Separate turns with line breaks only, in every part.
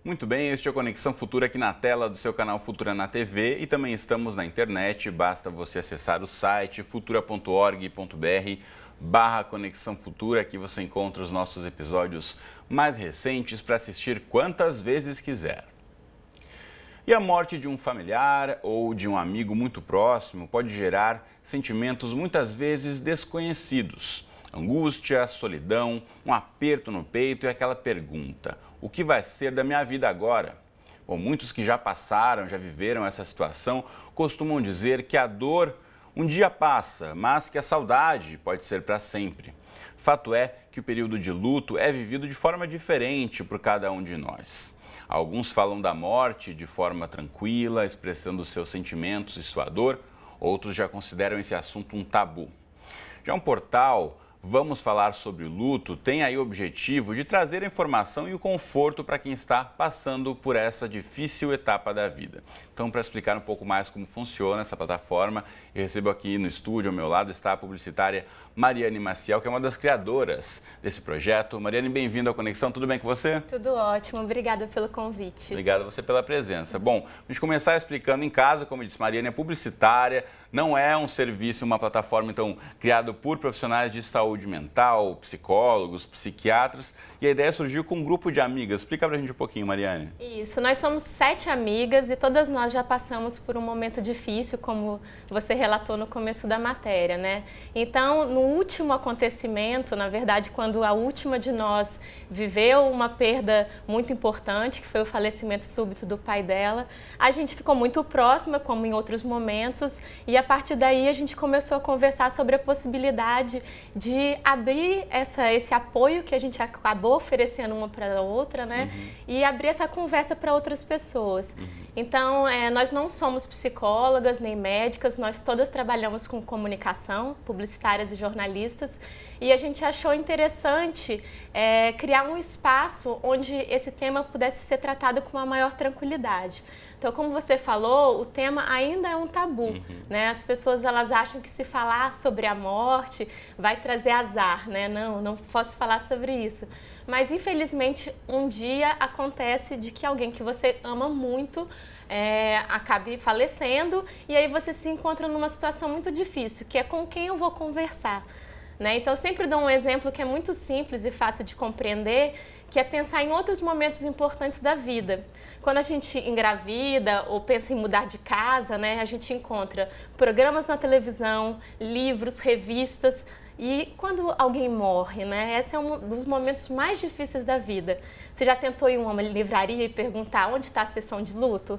Muito bem, este é o Conexão Futura aqui na tela do seu canal Futura na TV e também estamos na internet, basta você acessar o site futura.org.br/Conexão Futura, aqui você encontra os nossos episódios mais recentes para assistir quantas vezes quiser. E a morte de um familiar ou de um amigo muito próximo pode gerar sentimentos muitas vezes desconhecidos. Angústia, solidão, um aperto no peito e aquela pergunta: o que vai ser da minha vida agora? Bom, muitos que já passaram, já viveram essa situação, costumam dizer que a dor um dia passa, mas que a saudade pode ser para sempre. Fato é que o período de luto é vivido de forma diferente por cada um de nós. Alguns falam da morte de forma tranquila, expressando seus sentimentos e sua dor, outros já consideram esse assunto um tabu. Já um portal Vamos Falar sobre o Luto tem aí o objetivo de trazer a informação e o conforto para quem está passando por essa difícil etapa da vida. Então, para explicar um pouco mais como funciona essa plataforma, eu recebo aqui no estúdio, ao meu lado, está a publicitária Mariane Maciel, que é uma das criadoras desse projeto. Mariane, bem-vinda ao Conexão, tudo bem com você?
Tudo ótimo, obrigada pelo convite.
Obrigado a você pela presença. Bom, a gente começar explicando em casa, como disse Mariane, é publicitária, não é um serviço, uma plataforma, então, criado por profissionais de saúde mental, psicólogos, psiquiatras, e a ideia surgiu com um grupo de amigas. Explica pra gente um pouquinho, Mariane.
Isso, nós somos 7 amigas e todas nós já passamos por um momento difícil, como você relatou no começo da matéria, né? Então, no último acontecimento, na verdade, quando a última de nós viveu uma perda muito importante, que foi o falecimento súbito do pai dela, a gente ficou muito próxima, como em outros momentos, e a partir daí a gente começou a conversar sobre a possibilidade de abrir esse apoio que a gente acabou oferecendo uma para a outra, né? E abrir essa conversa para outras pessoas. Então, nós não somos psicólogas nem médicas, nós todas trabalhamos com comunicação, publicitárias e jornalistas, e a gente achou interessante criar um espaço onde esse tema pudesse ser tratado com uma maior tranquilidade. Então, como você falou, o tema ainda é um tabu, né? As pessoas, elas acham que se falar sobre a morte vai trazer azar, né? Não posso falar sobre isso. Mas, infelizmente, um dia acontece de que alguém que você ama muito acabe falecendo e aí você se encontra numa situação muito difícil, que é com quem eu vou conversar, né? Então, eu sempre dou um exemplo que é muito simples e fácil de compreender, que é pensar em outros momentos importantes da vida. Quando a gente engravida ou pensa em mudar de casa, né, a gente encontra programas na televisão, livros, revistas. E quando alguém morre, né, esse é um dos momentos mais difíceis da vida. Você já tentou ir em uma livraria e perguntar onde está a sessão de luto?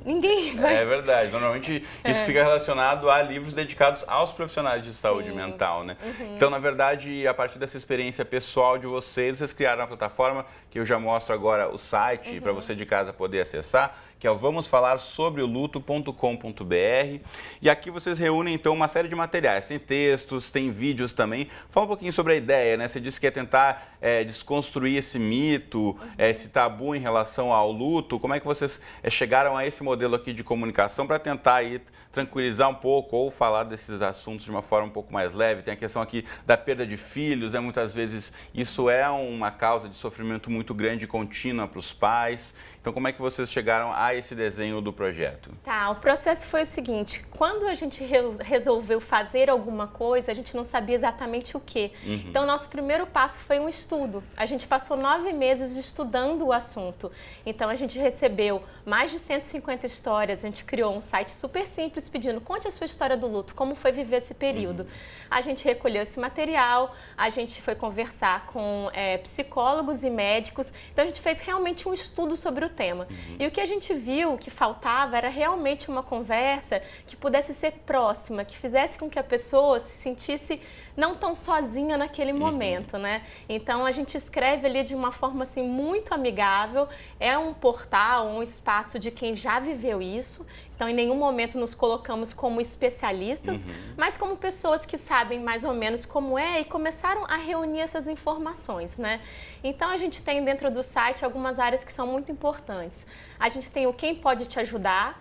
Ninguém vai...
É verdade. Normalmente isso fica relacionado a livros dedicados aos profissionais de saúde mental, né? Então, na verdade, a partir dessa experiência pessoal de vocês criaram uma plataforma que eu já mostro agora o site para você de casa poder acessar, que é o vamosfalarsobreoluto.com.br. E aqui vocês reúnem, então, uma série de materiais. Tem textos, tem vídeos também. Fala um pouquinho sobre a ideia, né? Você disse que é tentar desconstruir esse mito, esse tabu em relação ao luto. Como é que vocês chegaram a esse modelo aqui de comunicação para tentar aí tranquilizar um pouco ou falar desses assuntos de uma forma um pouco mais leve? Tem a questão aqui da perda de filhos, né? Muitas vezes isso é uma causa de sofrimento muito grande e contínua para os pais. Então, como é que vocês chegaram a esse desenho do projeto?
Tá, o processo foi o seguinte: quando a gente resolveu fazer alguma coisa, a gente não sabia exatamente o quê. Então, nosso primeiro passo foi um estudo. A gente passou 9 meses estudando o assunto. Então, a gente recebeu mais de 150 histórias, a gente criou um site super simples pedindo: conte a sua história do luto, como foi viver esse período. A gente recolheu esse material, a gente foi conversar com psicólogos e médicos. Então, a gente fez realmente um estudo sobre o tema. E o que a gente viu que faltava era realmente uma conversa que pudesse ser próxima, que fizesse com que a pessoa se sentisse não tão sozinha naquele momento, né? Então, a gente escreve ali de uma forma assim muito amigável, é um portal, um espaço de quem já viveu isso. Então, em nenhum momento nos colocamos colocamos como especialistas, mas como pessoas que sabem mais ou menos como é e começaram a reunir essas informações, né? Então a gente tem dentro do site algumas áreas que são muito importantes. A gente tem o Quem Pode Te Ajudar,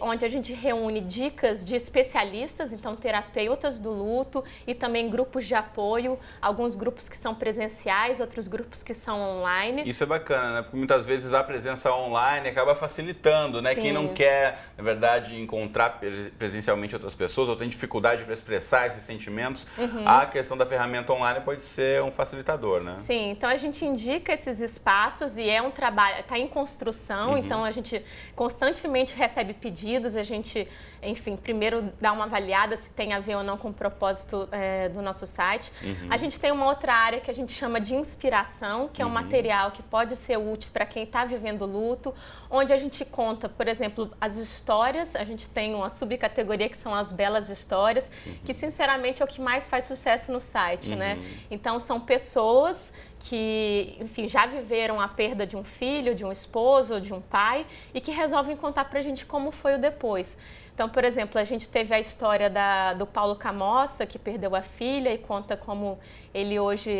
onde a gente reúne dicas de especialistas, então terapeutas do luto e também grupos de apoio, alguns grupos que são presenciais, outros grupos que são online.
Isso é bacana, né? Porque muitas vezes a presença online acaba facilitando, né?
Sim.
Quem não quer, na verdade, encontrar presencialmente outras pessoas ou tem dificuldade para expressar esses sentimentos, a questão da ferramenta online pode ser um facilitador, né?
Sim, então a gente indica esses espaços e é um trabalho, está em construção, então a gente constantemente recebe pedidos, a gente, enfim, primeiro dá uma avaliada se tem a ver ou não com o propósito do nosso site. A gente tem uma outra área que a gente chama de inspiração, que é um material que pode ser útil para quem está vivendo luto, onde a gente conta, por exemplo, as histórias, a gente tem uma subcategoria que são as belas histórias, que sinceramente é o que mais faz sucesso no site, né? Então são pessoas que, enfim, já viveram a perda de um filho, de um esposo, de um pai e que resolvem contar pra gente como foi o depois. Então, por exemplo, a gente teve a história do Paulo Camossa, que perdeu a filha e conta como ele hoje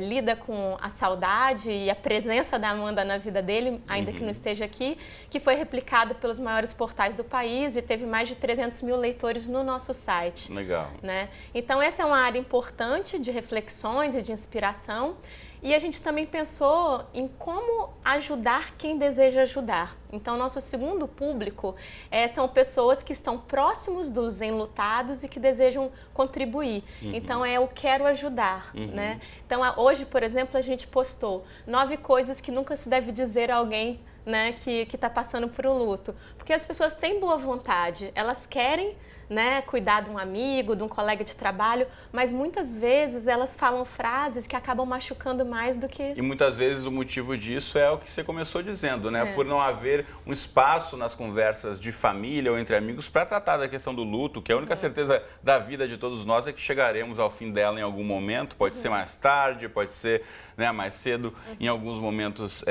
lida com a saudade e a presença da Amanda na vida dele, ainda que não esteja aqui, que foi replicado pelos maiores portais do país e teve mais de 300 mil leitores no nosso site.
Legal.
Né? Então, essa é uma área importante de reflexões e de inspiração. E a gente também pensou em como ajudar quem deseja ajudar. Então, nosso segundo público são pessoas que estão próximos dos enlutados e que desejam contribuir. Então, é o quero ajudar, né? Então, hoje, por exemplo, a gente postou 9 coisas que nunca se deve dizer a alguém, né, que está passando por um luto. Porque as pessoas têm boa vontade, elas querem, né, cuidar de um amigo, de um colega de trabalho, mas muitas vezes elas falam frases que acabam machucando mais do que...
E muitas vezes o motivo disso é o que você começou dizendo, né? Por não haver um espaço nas conversas de família ou entre amigos para tratar da questão do luto, que a única certeza da vida de todos nós é que chegaremos ao fim dela em algum momento, pode ser mais tarde, pode ser, né, mais cedo, em alguns momentos,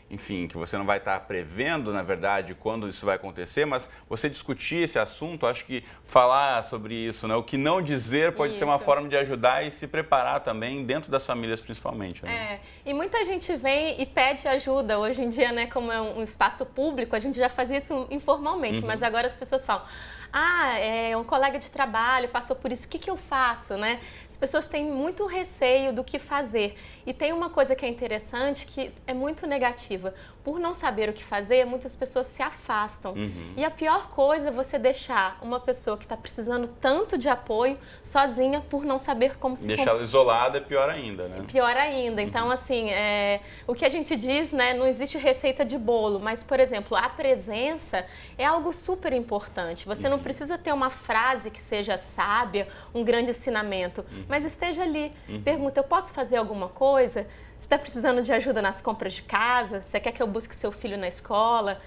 enfim, que você não vai estar prevendo, na verdade, quando isso vai acontecer, mas você discutir esse assunto, acho que falar sobre isso, né? O que não dizer pode ser uma forma de ajudar e se preparar também dentro das famílias principalmente. Né?
E muita gente vem e pede ajuda. Hoje em dia, né, como é um espaço público, a gente já fazia isso informalmente, mas agora as pessoas falam: um colega de trabalho passou por isso, o que eu faço, né? As pessoas têm muito receio do que fazer. E tem uma coisa que é interessante, que é muito negativa. Por não saber o que fazer, muitas pessoas se afastam. E a pior coisa é você deixar uma pessoa que está precisando tanto de apoio sozinha por não saber como se
Deixar ela isolada é pior ainda, né?
Pior ainda. Então, assim, o que a gente diz, né, não existe receita de bolo, mas, por exemplo, a presença é algo super importante. Você não precisa ter uma frase que seja sábia, um grande ensinamento, mas esteja ali. Pergunta: eu posso fazer alguma coisa? Você está precisando de ajuda nas compras de casa? Você quer que eu busque seu filho na escola?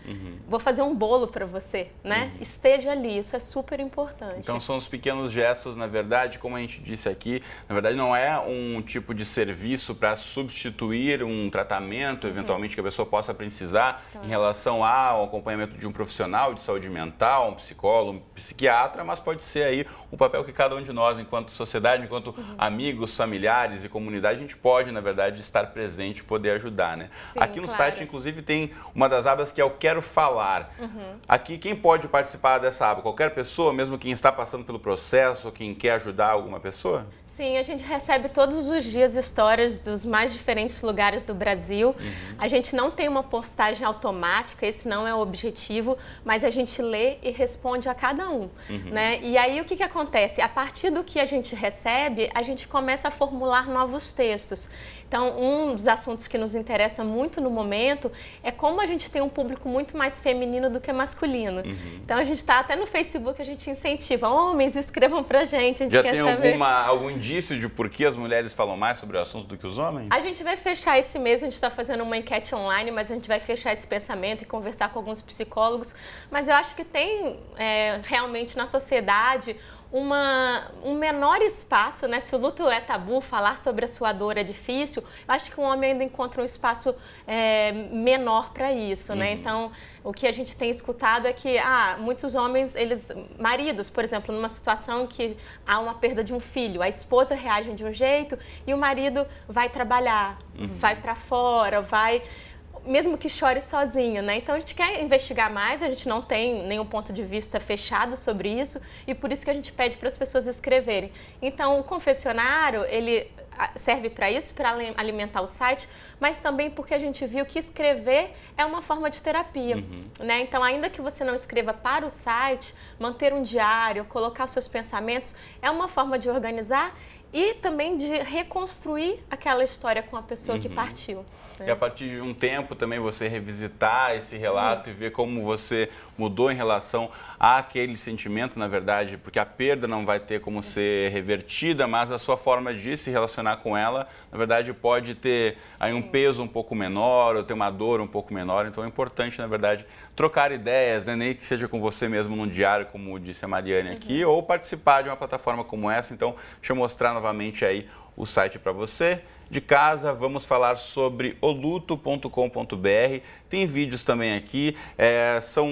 Vou fazer um bolo para você, né? Esteja ali, isso é super importante.
Então são os pequenos gestos, na verdade, como a gente disse aqui, na verdade não é um tipo de serviço para substituir um tratamento, eventualmente, que a pessoa possa precisar em relação ao acompanhamento de um profissional de saúde mental, um psicólogo, um psiquiatra, mas pode ser aí o papel que cada um de nós, enquanto sociedade, enquanto amigos, familiares e comunidade, a gente pode, na verdade, estar presente e poder ajudar, né?
Sim,
aqui no site, inclusive, tem uma das abas que é o Quero Falar. Aqui, quem pode participar dessa aba? Qualquer pessoa, mesmo quem está passando pelo processo, ou quem quer ajudar alguma pessoa?
Sim, a gente recebe todos os dias histórias dos mais diferentes lugares do Brasil. A gente não tem uma postagem automática, esse não é o objetivo, mas a gente lê e responde a cada um, né? E aí o que acontece? A partir do que a gente recebe, a gente começa a formular novos textos. Então, um dos assuntos que nos interessa muito no momento é como a gente tem um público muito mais feminino do que masculino. Então, a gente está até no Facebook, a gente incentiva: homens, escrevam pra gente, a gente
Já
quer
tem
saber.
algum indício de por que as mulheres falam mais sobre o assunto do que os homens?
A gente vai fechar esse mês, a gente está fazendo uma enquete online, mas a gente vai fechar esse pensamento e conversar com alguns psicólogos. Mas eu acho que tem realmente na sociedade um menor espaço, né? Se o luto é tabu, falar sobre a sua dor é difícil, eu acho que o homem ainda encontra um espaço menor para isso, né? Então, o que a gente tem escutado é que muitos homens, maridos, por exemplo, numa situação que há uma perda de um filho, a esposa reage de um jeito e o marido vai trabalhar, vai para fora, mesmo que chore sozinho, né? Então a gente quer investigar mais, a gente não tem nenhum ponto de vista fechado sobre isso e por isso que a gente pede para as pessoas escreverem. Então o confessionário, ele serve para isso, para alimentar o site, mas também porque a gente viu que escrever é uma forma de terapia, né? Então, ainda que você não escreva para o site, manter um diário, colocar os seus pensamentos, é uma forma de organizar e também de reconstruir aquela história com a pessoa que partiu.
E a partir de um tempo também você revisitar esse relato e ver como você mudou em relação àquele sentimento, na verdade, porque a perda não vai ter como ser revertida, mas a sua forma de se relacionar com ela, na verdade, pode ter aí um peso um pouco menor, ou ter uma dor um pouco menor. Então é importante, na verdade, trocar ideias, né? Nem que seja com você mesmo num diário, como disse a Mariane aqui, ou participar de uma plataforma como essa. Então, deixa eu mostrar novamente aí o site para você. De casa, vamos falar sobre oluto.com.br. Tem vídeos também aqui, são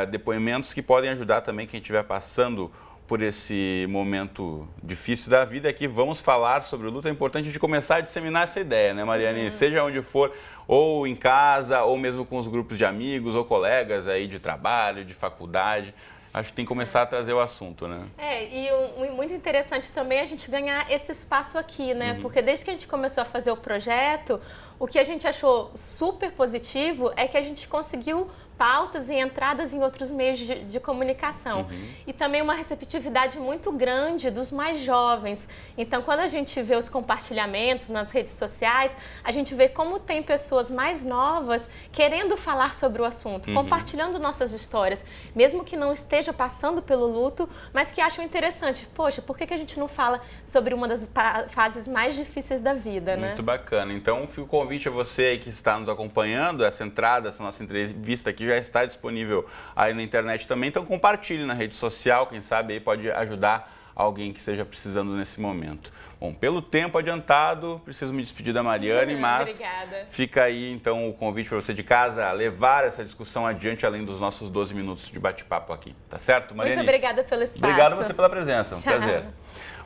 depoimentos que podem ajudar também quem estiver passando por esse momento difícil da vida. Aqui vamos falar sobre o luto. É importante a gente começar a disseminar essa ideia, né, Mariane? Seja onde for, ou em casa, ou mesmo com os grupos de amigos ou colegas aí de trabalho, de faculdade. Acho que tem que começar a trazer o assunto, né?
E muito interessante também a gente ganhar esse espaço aqui, né? Porque desde que a gente começou a fazer o projeto, o que a gente achou super positivo é que a gente conseguiu pautas e entradas em outros meios de comunicação. E também uma receptividade muito grande dos mais jovens. Então, quando a gente vê os compartilhamentos nas redes sociais, a gente vê como tem pessoas mais novas querendo falar sobre o assunto, compartilhando nossas histórias, mesmo que não esteja passando pelo luto, mas que acham interessante. Poxa, por que a gente não fala sobre uma das fases mais difíceis da vida, né?
Muito bacana. Então, fica o convite a você aí que está nos acompanhando. Essa entrada, essa nossa entrevista aqui já está disponível aí na internet também, então compartilhe na rede social, quem sabe aí pode ajudar alguém que esteja precisando nesse momento. Bom, pelo tempo adiantado, preciso me despedir da Mariane, mas
obrigada.
Fica aí então o convite para você de casa levar essa discussão adiante além dos nossos 12 minutos de bate-papo aqui, tá certo, Mariane?
Muito obrigada pelo espaço.
Obrigado você pela presença, um
Tchau.
prazer.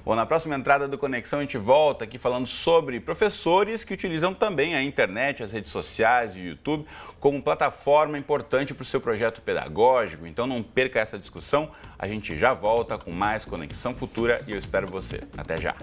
Bom, na próxima entrada do Conexão a gente volta aqui falando sobre professores que utilizam também a internet, as redes sociais e o YouTube como plataforma importante para o seu projeto pedagógico. Então não perca essa discussão, a gente já volta com mais Conexão Futura e eu espero você. Até já!